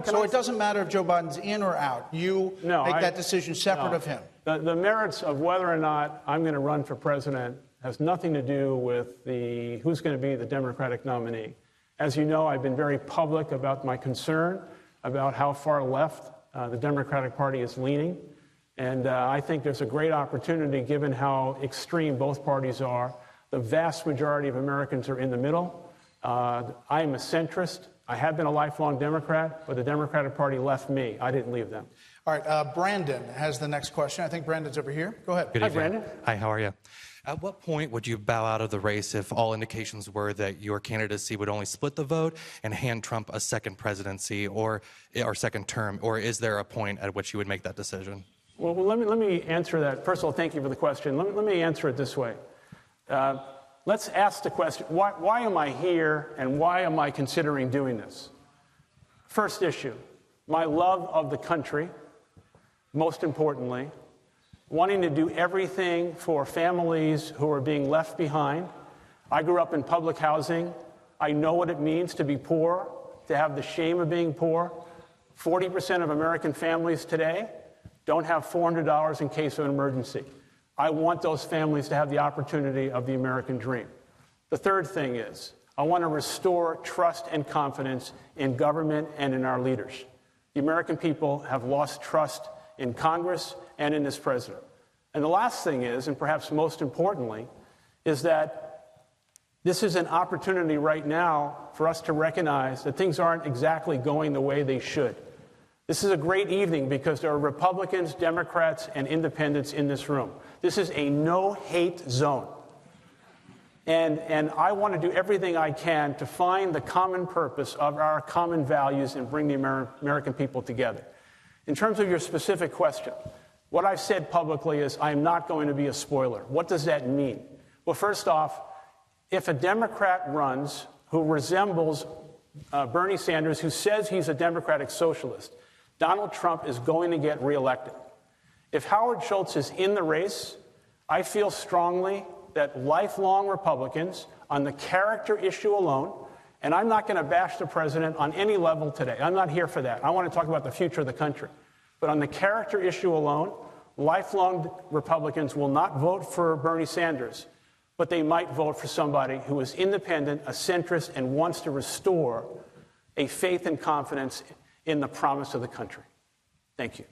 So it doesn't matter if Joe Biden's in or out. You make that decision separate of him. The merits of whether or not I'm going to run for president has nothing to do with who's going to be the Democratic nominee. As you know, I've been very public about my concern about how far left the Democratic Party is leaning. And I think there's a great opportunity, given how extreme both parties are. The vast majority of Americans are in the middle. I am a centrist. I have been a lifelong Democrat, but the Democratic Party left me. I didn't leave them. All right, Brandon has the next question. I think Brandon's over here. Go ahead. Good evening. Hi, Brandon. Hi, how are you? At what point would you bow out of the race if all indications were that your candidacy would only split the vote and hand Trump a second presidency or second term? Or is there a point at which you would make that decision? Well, let me answer that. First of all, thank you for the question. Let me answer it this way. Let's ask the question, why am I here and why am I considering doing this? First issue, my love of the country, most importantly, wanting to do everything for families who are being left behind. I grew up in public housing. I know what it means to be poor, to have the shame of being poor. 40% of American families today don't have $400 in case of an emergency. I want those families to have the opportunity of the American dream. The third thing is, I want to restore trust and confidence in government and in our leaders. The American people have lost trust in Congress and in this president. And the last thing is, and perhaps most importantly, is that this is an opportunity right now for us to recognize that things aren't exactly going the way they should. This is a great evening because there are Republicans, Democrats, and independents in this room. This is a no-hate zone. And I want to do everything I can to find the common purpose of our common values and bring the American people together. In terms of your specific question, what I've said publicly is I am not going to be a spoiler. What does that mean? Well, first off, if a Democrat runs who resembles Bernie Sanders, who says he's a democratic socialist, Donald Trump is going to get reelected. If Howard Schultz is in the race, I feel strongly that lifelong Republicans, on the character issue alone, and I'm not going to bash the president on any level today. I'm not here for that. I want to talk about the future of the country. But on the character issue alone, lifelong Republicans will not vote for Bernie Sanders, but they might vote for somebody who is independent, a centrist, and wants to restore a faith and confidence in the promise of the country. Thank you.